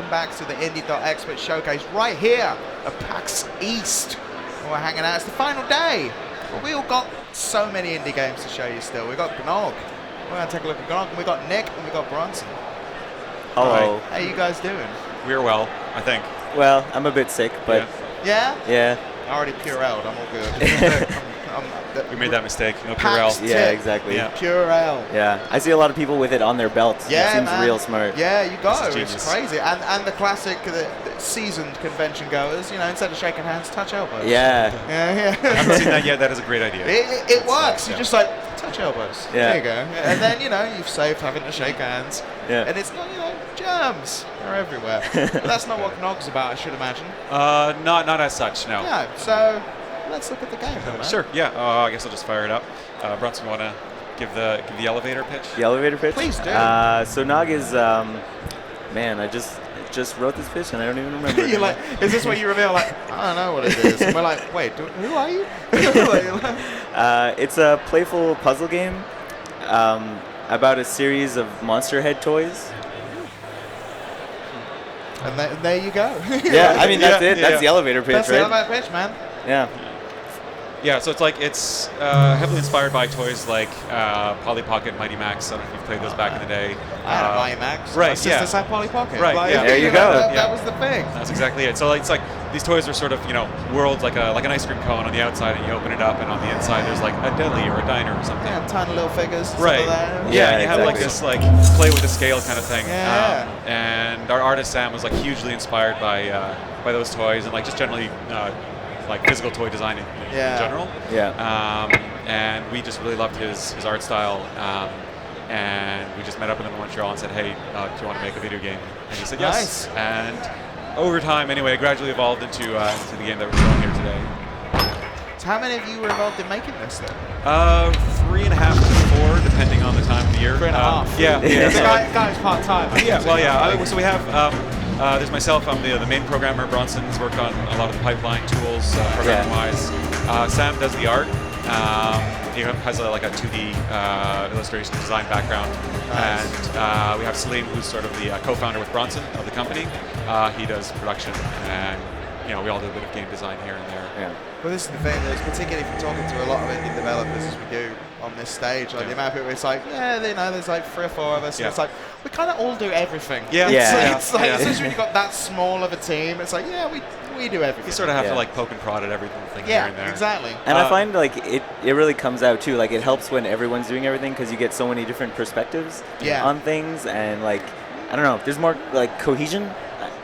Welcome back to the Indie.XSplit showcase right here at Pax East. We're hanging out. It's the final day. But we all got so many indie games to show you still. We got Gnog. We're going to take a look at Gnog. And we got Nick and we got Bronson. Hello. How you guys doing? We're well, I think. Well, I'm a bit sick, but... Yeah? Yeah. I already Purelled. I'm all good. We made that mistake. No Pax Purell. Yeah, exactly. Yeah. Purell. Yeah. I see a lot of people with it on their belts. Yeah, it seems man. real smart. Yeah, you go. This is It's genius. crazy. And the classic, the seasoned convention goers, you know, instead of shaking hands, touch elbows. Yeah. Yeah, I haven't seen that yet. That is a great idea. It works. Yeah. You just like touch elbows. Yeah. There you go. And then, you know, you've saved having to shake hands. Yeah. And it's not, you know, germs. They're everywhere. But that's not what Gnog's about, I should imagine. Not as such, no. No. So let's look at the game, then, man. Sure. Yeah. I guess I'll just fire it up. Bronson, you want to give the elevator pitch? The elevator pitch? Please do. So Gnog is... man, I just wrote this pitch and I don't even remember. You're like, is this what you reveal? Like, I don't know what it is. And we're like, wait, who are you? It's a playful puzzle game about a series of Monster Head toys. And there you go. Yeah, I mean, that's it. Yeah. That's the elevator pitch, That's right? the elevator pitch, man. Yeah. Yeah. So it's heavily inspired by toys like Polly Pocket, Mighty Max. I don't know if you've played those back in the day. I had a Mighty Max. Right, My sister yeah. had Polly Pocket. Right, Like, yeah. There you go. That Yeah. was the thing. That's exactly it. So it's like these toys are sort of, you know, worlds like an ice cream cone on the outside, and you open it up, and on the inside there's like a deli or a diner or something. Yeah, tiny little figures. and Right. stuff like that. Yeah, Yeah, you have like exactly. this like play with the scale kind of thing. Yeah. And our artist Sam was like hugely inspired by those toys and like just generally like physical toy design in general. Yeah. And we just really loved his art style. And we just met up with him in Montreal and said, hey, do you want to make a video game? And he said yes. Nice. And over time, anyway, it gradually evolved into the game that we're showing here today. So how many of you were involved in making this then? 3.5 to 4, depending on the time of the year. 3.5. Yeah. The so guy's part-time. yeah, well, yeah. So we have, there's myself, I'm the main programmer. Bronson's worked on a lot of the pipeline tools, programming-wise. Sam does the art. He has a 2D illustration design background. Nice. And we have Salim, who's sort of the co-founder with Bronson of the company. He does production, and you know, we all do a bit of game design here and there. Yeah. Well, this is the thing, is particularly from talking to a lot of indie developers as we do on this stage, like the amount of people, it's like, yeah, you know, there's like 3 or 4 of us, and it's like, we kind of all do everything. Yeah. Yeah. It's like, especially when you've got that small of a team, it's like, yeah, we do everything. You sort of have Yeah. to like poke and prod at everything here Yeah, and there. exactly. And I find like it really comes out too. Like it helps when everyone's doing everything because you get so many different perspectives Yeah. on things, and like I don't know, there's more like cohesion.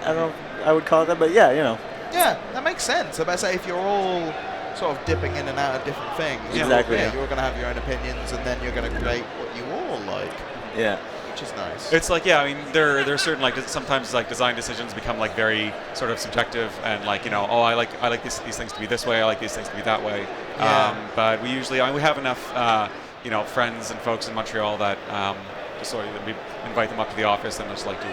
I don't know if I would call it that, but yeah, you know. Yeah, that makes sense. So, I say if you're all sort of dipping in and out of different things, Exactly, you're yeah. going to have your own opinions, and then you're going to create what you all like, Yeah. which is nice. It's like, yeah, I mean, there are certain like sometimes like design decisions become like very sort of subjective and like, you know, oh, I like these things to be this way, I like these things to be that way. Yeah. But we usually, we have enough, you know, friends and folks in Montreal that just sort of we invite them up to the office and just like do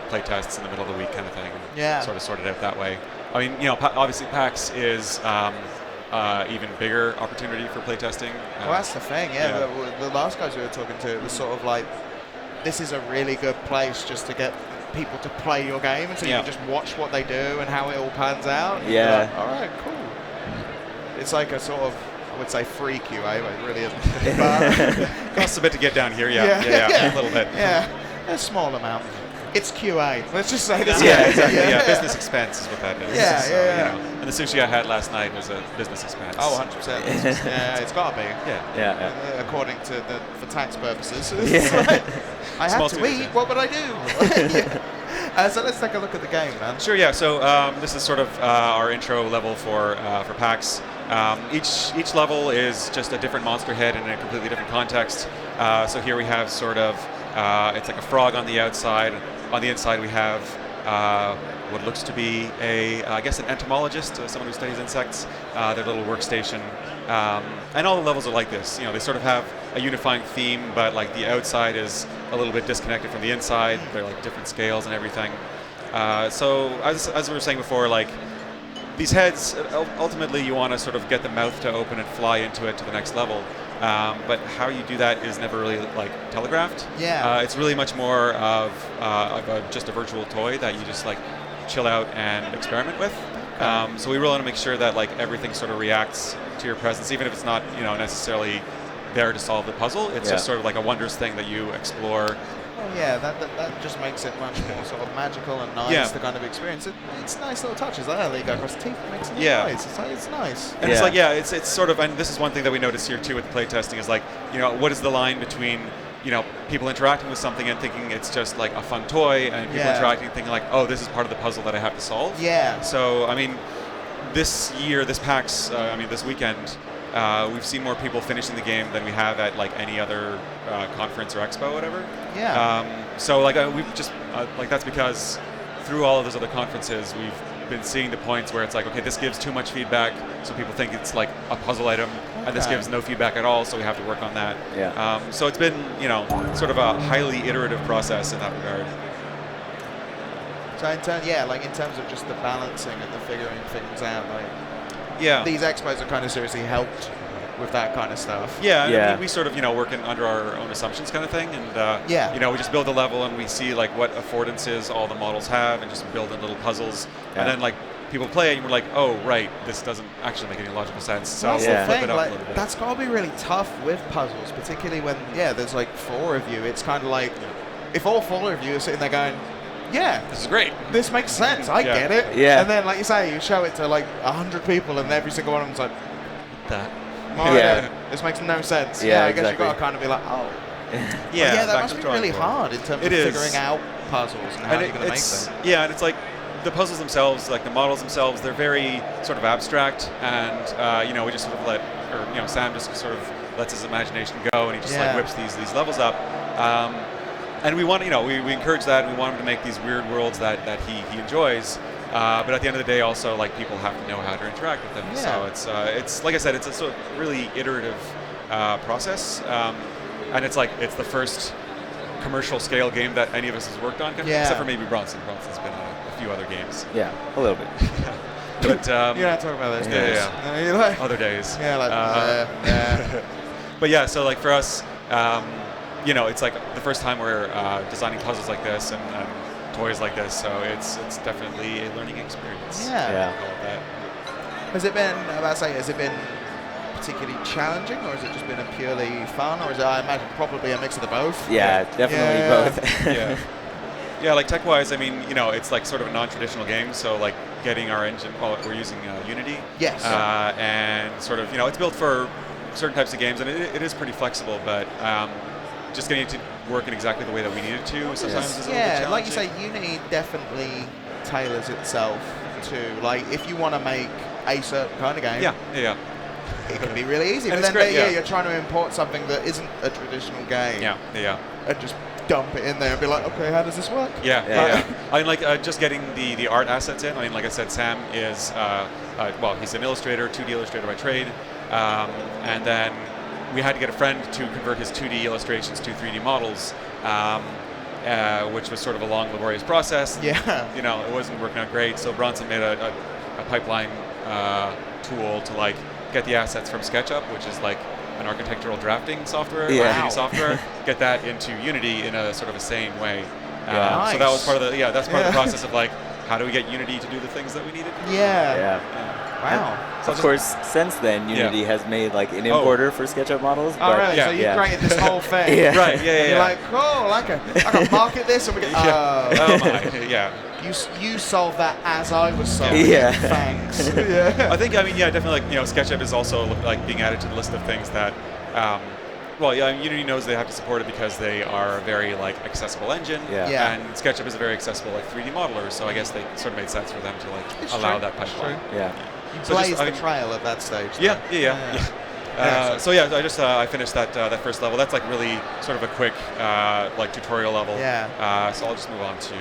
play tests in the middle of the week kind of thing. And Yeah. Sort of sort it out that way. I mean, you know, obviously PAX is even bigger opportunity for playtesting. Well, that's the thing, yeah. The last guys we were talking to, it was sort of like, this is a really good place just to get people to play your game, and so you can just watch what they do and how it all pans out. And you're Yeah. like, all right, cool. It's like a sort of, I would say, free QA, but it really isn't. But, Costs a bit to get down here, yeah, a little bit. yeah, a small amount. It's QA. Let's just say this. Yeah, exactly. Yeah, business expense is what that is. Yeah, So, yeah. You know, and the sushi I had last night was a business expense. Oh, 100%. Yeah, it's got to be. Yeah. Yeah. According to for tax purposes. Yeah. It's like, I had Small to students, eat. yeah. What would I do? Yeah. So let's take a look at the game, man. Sure, yeah. So this is sort of our intro level for PAX. Each level is just a different monster head in a completely different context. So here we have sort of, it's like a frog on the outside. On the inside we have what looks to be I guess an entomologist, someone who studies insects, their little workstation. And all the levels are like this. You know, they sort of have a unifying theme, but like the outside is a little bit disconnected from the inside. They're like different scales and everything. So as we were saying before, like these heads, ultimately you want to sort of get the mouth to open and fly into it to the next level. but how you do that is never really like telegraphed. Yeah. It's really much more of just a virtual toy that you just like chill out and experiment with. So we really want to make sure that like everything sort of reacts to your presence, even if it's not necessarily there to solve the puzzle. It's just sort of like a wondrous thing that you explore. Oh yeah, that just makes it much more sort of magical and nice to kind of experience it. It's nice little touches. Like that you go across the teeth, it makes it nice. It's nice. And it's like it's sort of, and this is one thing that we notice here too with playtesting is like what is the line between people interacting with something and thinking it's just like a fun toy, and people interacting and thinking like, oh, this is part of the puzzle that I have to solve. Yeah. So I mean, this year, this PAX, this weekend, we've seen more people finishing the game than we have at like any other conference or expo or whatever. Yeah. So like we've just like that's because through all of those other conferences we've been seeing the points where it's like, okay, this gives too much feedback, so people think it's like a puzzle item, and this gives no feedback at all, so we have to work on that. Yeah. So it's been sort of a highly iterative process in that regard. So in terms of just the balancing and the figuring things out, like these expos have kind of seriously helped with that kind of stuff. Yeah, I mean, we sort of working under our own assumptions kind of thing, and we just build a level and we see like what affordances all the models have, and just build in little puzzles, and then like people play it and we're like, oh right, this doesn't actually make any logical sense. So that's we'll the flip thing. it up a Like, little bit. that's got to be really tough with puzzles, particularly when there's like 4 of you. It's kind of like if all 4 of you are sitting there going, yeah, This is great. this makes sense. I get it. Yeah. And then, like you say, you show it to like 100 people, and every single one of them's like, That. this makes no sense. Yeah, I guess exactly. you got to kind of be like, oh. Yeah, That back must to be the drawing really board. hard in terms It of is. figuring out puzzles and how you're going to make them. Yeah, and it's like the puzzles themselves, like the models themselves, they're very sort of abstract, and we just sort of Sam just sort of lets his imagination go, and he just like whips these levels up. And we want, we encourage that, and we want him to make these weird worlds that he enjoys. But at the end of the day, also, like, people have to know how to interact with them. Yeah. So it's like I said, it's a sort of really iterative process, and it's the first commercial scale game that any of us has worked on, except for maybe Bronson. Bronson's been on a few other games. Yeah, a little bit. But you're not talking about those days. You're like, other days. yeah, like, But yeah, so like for us, it's like the first time we're designing puzzles like this and toys like this, so it's definitely a learning experience. Yeah. Call it that. Has it been particularly challenging, or has it just been a purely fun, or is it, I imagine, probably a mix of the both? Yeah, definitely both. Yeah. Yeah, like tech-wise, I mean, it's like sort of a non-traditional game, so like getting our engine, we're using Unity. Yes. And sort of, it's built for certain types of games, and it is pretty flexible, but just getting it to work in exactly the way that we need it to sometimes is a little bit challenging. Like you say, Unity definitely tailors itself to, like, if you want to make a certain kind of game, it can be really easy. And but it's then great, you're trying to import something that isn't a traditional game. Yeah. And just dump it in there and be like, okay, how does this work? Yeah. I mean, like just getting the art assets in. I mean, like I said, Sam is he's an illustrator, 2D illustrator by trade, and then we had to get a friend to convert his 2D illustrations to 3D models, which was sort of a long, laborious process. Yeah. It wasn't working out great. So Bronson made a pipeline tool to like get the assets from SketchUp, which is like an architectural drafting software, Wow. software, get that into Unity in a sort of a sane way. Nice. So that was part of the process of like, how do we get Unity to do the things that we needed? Yeah. Wow. Of course, since then, Unity has made like an importer for SketchUp models. Oh, really? Yeah. So you created this whole thing. Yeah. Right. Yeah. You're like, cool. I can market this, and we get. Oh my. Yeah. You solved that as I was solving. Yeah. It. Thanks. Yeah. I think, definitely, like, SketchUp is also like being added to the list of things that, Unity knows they have to support it because they are a very like accessible engine, Yeah. and SketchUp is a very accessible like 3D modeler. So I guess they sort of made sense for them to like It's allow true. that It's pipeline. true. Yeah. You So blazed the trail at that stage. Yeah. Yeah. I finished that first level. That's like really sort of a quick like tutorial level. Yeah. So I'll just move on to.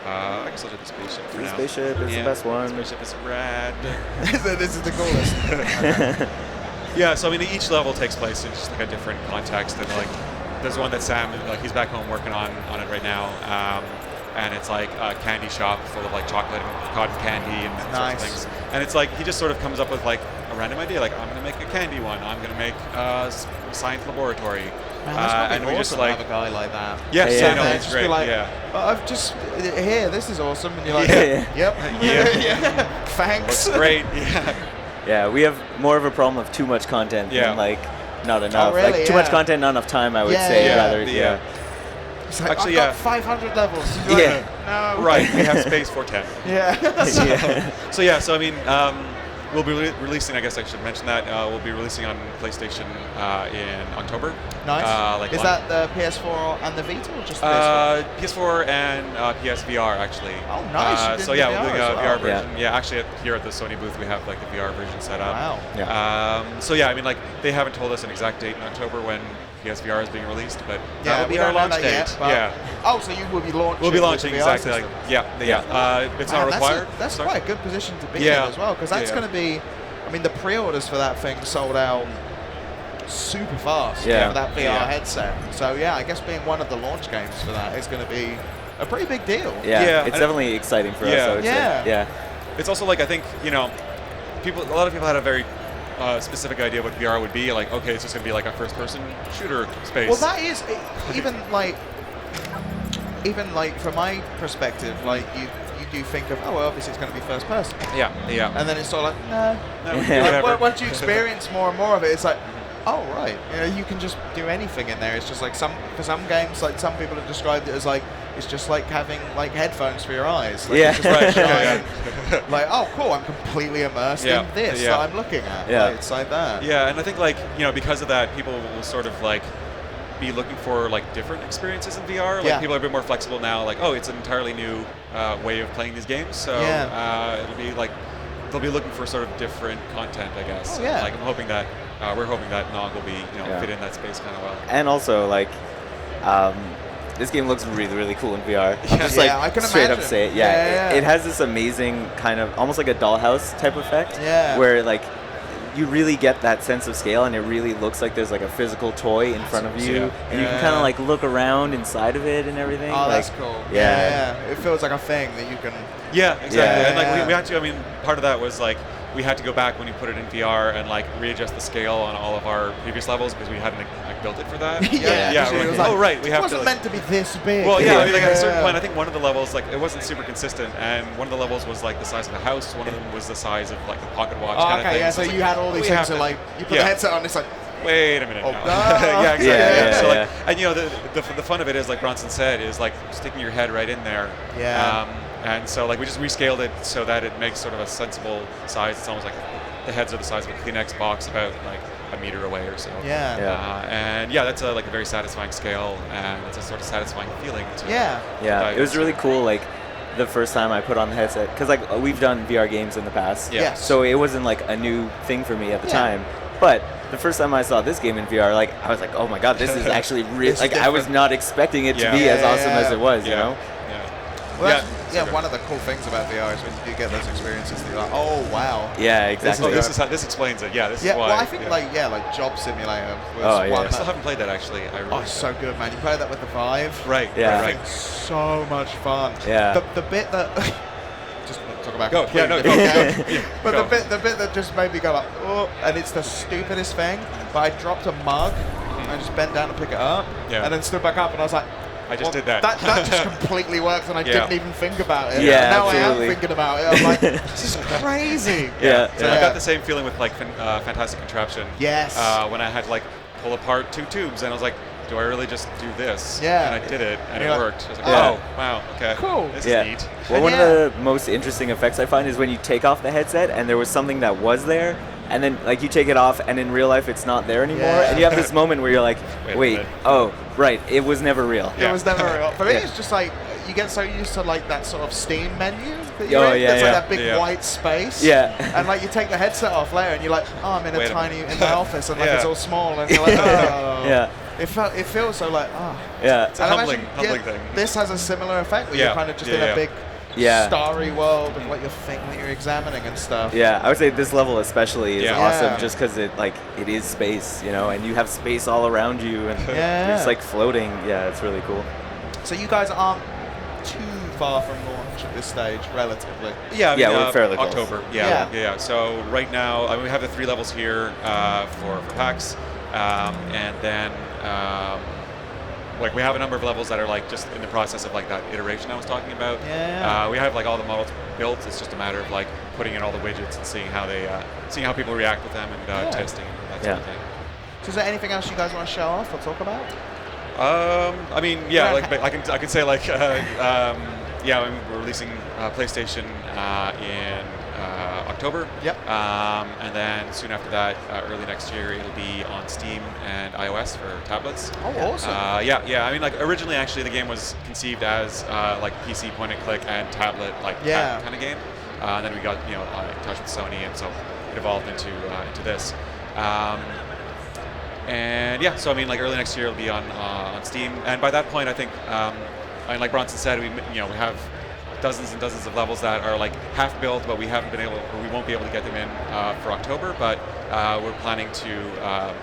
I guess I'll do the spaceship for The now. spaceship is the best one. Spaceship is rad. This is the coolest. Yeah, so I mean, each level takes place in just like a different context, and like there's one that Sam, like, he's back home working on it right now, and it's like a candy shop full of like chocolate and cotton candy and sorts of things. And it's like he just sort of comes up with like a random idea, like I'm going to make a candy one, I'm going to make a science laboratory. Man, that's probably and we awesome just to like, have a guy like that. yes, Yeah, yeah, yeah. no, Man, it's just be great. like, Yeah. "Oh, I've just here. This is awesome," and you're like, Yeah. "Yep, Yeah. thanks." Looks great. Yeah. Yeah, we have more of a problem of too much content Yeah. than like not enough. really? Like too much Yeah. content, not enough time. I would Yeah, say yeah. rather. Yeah. Yeah. It's like, Actually, I've got yeah. 500 levels. Yeah. Like, no. Right, we have space for 10. Yeah. Yeah. So I mean, we'll be releasing. I guess I should mention that we'll be releasing on PlayStation in October. Nice. Like Is on- that the PS4 and the Vita, or just the PS4? PS4 and PSVR actually. Oh, nice. You did So the yeah, VR we're doing a as well. VR version. Yeah, actually here at the Sony booth we have like the VR version set up. Wow. Yeah. So yeah, I mean like they haven't told us an exact date in October when PSVR is being released, but Yeah, that will we be our don't know launch that date. yet, but- Yeah. Oh, so you will be launching. We'll be with launching the VR exactly like system. It's Man, not required. That's Sorry? quite a good position to be Yeah. in as well, because Yeah, that's yeah. going to be. I mean, the pre-orders for that thing sold out super fast Yeah. for that VR Yeah. headset. So yeah, I guess being one of the launch games for that is going to be a pretty big deal. Yeah, Yeah, it's and- definitely exciting for us. Yeah. I would Yeah. say. Yeah. It's also like I think a lot of people had a very specific idea what VR would be. Like, okay, it's just gonna be like a first-person shooter space. Well, that is even like from my perspective, like you do think of, oh, well, obviously it's going to be first person, yeah. and then it's sort of like, no. No, Yeah. whatever. Like, once you experience more and more of it, it's like, oh right, you can just do anything in there. It's just like for some games, like some people have described it as like it's just like having like headphones for your eyes. Like, Yeah. it's just like, Right. giant, like, oh cool, I'm completely immersed Yeah. in this Yeah. that I'm looking at. Yeah. Like, it's like that. Yeah, and I think like because of that, people will sort of like be looking for like different experiences in VR. Like Yeah. people are a bit more flexible now. Like, oh, it's an entirely new way of playing these games. So Yeah. it'll be like they'll be looking for sort of different content, I guess. Oh, yeah. Like I'm hoping that we're hoping that Gnog will be Yeah. fit in that space kind of well. And also like, this game looks really really cool in VR. Yeah. Just Yeah, like I can straight up imagine. say it. Yeah, Yeah. yeah. It has this amazing kind of almost like a dollhouse type effect. Yeah. Where like you really get that sense of scale, and it really looks like there's like a physical toy in front of you, Yeah. and you can kind of like look around inside of it and everything. Oh, like, that's cool. Yeah. It feels like a thing that you can. Yeah, exactly. Yeah. And like we had to. I mean, part of that was like we had to go back when you put it in VR and like readjust the scale on all of our previous levels because we hadn't like built it for that. Yeah, yeah. it We're was like, like- oh right, we It have wasn't to. Like, meant to be this big. well, yeah. I mean, like at a certain Yeah. point, I think one of the levels like it wasn't super consistent, and one of the levels was like the size of the house. One of them was the size of like the pocket watch Oh, kind of okay, thing. yeah. So it's you like, had all these we things have to to- like you put yeah. the headset on. It's like, Wait a minute. Oh, now. God. yeah, exactly. Yeah, So like, yeah. and the fun of it is like Bronson said is like sticking your head right in there. Yeah. And so like we just rescaled it so that it makes sort of a sensible size. It's almost like the heads are the size of a Kleenex box, about like a meter away or so. yeah. Yeah. And yeah, that's like a very satisfying scale, and it's a sort of satisfying feeling. To Yeah. Yeah, dive it was into. really cool. Like the first time I put on the headset, because like we've done VR games in the past, Yeah. Yes. so it wasn't like a new thing for me at the Yeah. time. But the first time I saw this game in VR, like I was like, oh my god, this is actually This real. is Like I was different. not expecting it to Yeah. be as Yeah, awesome yeah, as it was. You Yeah. know? Yeah. Well, Yeah, that's, so yeah, good. one of the cool things about VR is when you do get those experiences that you're like, oh wow. Yeah, Oh, exactly. this is how this explains it. Yeah, this Yeah, is why. well, I think yeah. like Job Simulator was Oh, yeah. one I still that, haven't played that actually. I really oh, so good, man. You play that with the Vive. Right. Yeah. Right. It's so much fun. Yeah. The bit that just talk about Go. Yeah. No. Go. completely Yeah. different game. Yeah, But go. the bit that just made me go like, oh, and it's the stupidest thing. But I dropped a mug, and I just bent down to pick it up, Yeah. and then stood back up, and I was like, I just well, did that. That just completely worked, and I Yeah. didn't even think about it. Yeah, And now I absolutely. am thinking about it. I'm like, this is crazy. Yeah. So Yeah. I got the same feeling with like Fantastic Contraption. Yes. When I had to like pull apart two tubes, and I was like, do I really just do this? Yeah. And I did it, and You're it like, worked. I was like, Yeah. oh, wow, okay. Cool. This Yeah. is neat. Well, one Yeah. of the most interesting effects I find is when you take off the headset and there was something that was there, and then like you take it off and in real life it's not there anymore, Yeah. and you have this moment where you're like, Wait a wait, minute. oh, right, it was never real. Yeah. It was never real. For me, Yeah. it's just like you get so used to like that sort of Steam menu that Oh, you're in. yeah, There's yeah. like that big Yeah. white space. Yeah. And like you take the headset off later, and you're like, oh, I'm in Wait a a tiny minute. in my office, and like Yeah. it's all small, and you're like, oh. Yeah. It feels so like, oh. Yeah. It's a And I humbling, imagine, humbling yeah, thing. This has a similar effect where Yeah. you're kind of just Yeah, in a yeah. big Yeah. starry world of like your thing that you're examining and stuff. Yeah, I would say this level especially is Yeah. awesome Yeah. just because it is space, you know, and you have space all around you, and Yeah. you're just like floating. Yeah, it's really cool. So you guys aren't too far from launch. launch at this stage, relatively? Yeah, I mean, Yeah, we're fairly close. October. Yeah. Yeah. So right now, I mean, we have the 3 levels here for PAX, and then like we have a number of levels that are like just in the process of like that iteration I was talking about. Yeah. We have like all the models built. It's just a matter of like putting in all the widgets and seeing how they seeing how people react with them and testing and that sort of thing. So is there anything else you guys want to show off or talk about? I mean, yeah, like I can say like yeah, I mean, we're releasing PlayStation in October. Yep. And then soon after that, early next year, it'll be on Steam and iOS for tablets. Oh, awesome. Yeah. I mean, like originally, actually, the game was conceived as like PC point and click and tablet like kind of game. And then we got in touch with Sony, and so it evolved into this. And yeah, so I mean, like early next year, it'll be on Steam. And by that point, I think, I mean, like Bronson said, we have dozens and dozens of levels that are like half built, but we haven't been able, or we won't be able to get them in for October. But we're planning to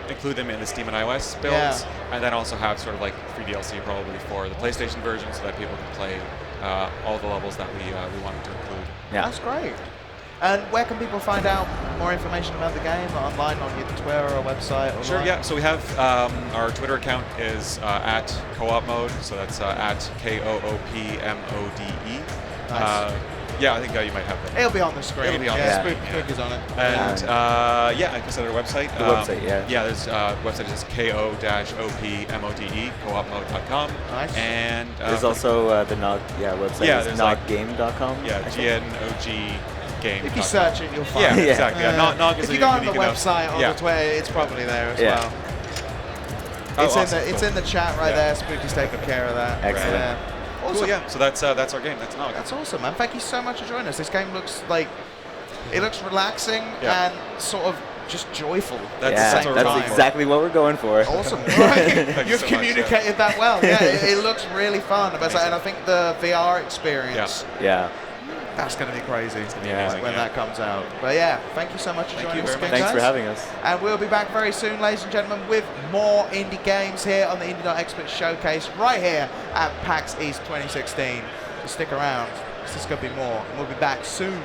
include them in the Steam and iOS builds, and then also have sort of like free DLC probably for the PlayStation version, so that people can play all the levels that we wanted to include. Yeah, that's great. And where can people find out more information about the game? Online on your Twitter or website? Or Sure, yeah. So we have our Twitter account is at co-op mode, so that's at KOOPMODE. Nice. Yeah, I think you might have that. It'll be on the screen. It'll be on the screen. Spook is on it. And yeah, I guess at our website. The website, yeah. Yeah, there's website is KO-OPMODE, coopmode.com. Nice. And there's also the Gnog website. Yeah, is there's knoggame.com. Yeah, GNOG. Game. If you search it, you'll find it. it. Exactly. Gnog is if you go on the website or the Twitter, it's probably there as well. It's in the chat right there. Spooky's taking care of that. Excellent. Awesome. Cool, yeah. So that's our game. That's Gnog. That's awesome, man. Thank you so much for joining us. This game looks like it looks relaxing and sort of just joyful. That's exactly what we're going for. Awesome. Right. You've communicated that well. Yeah, it looks really fun. And I think the VR experience. Yeah. That's going to be crazy when that comes out. But yeah, thank you so much for joining us again, Thanks for having us. And we'll be back very soon, ladies and gentlemen, with more indie games here on the Indie.XSplit Showcase right here at PAX East 2016. So stick around, there's going to be more. And we'll be back soon.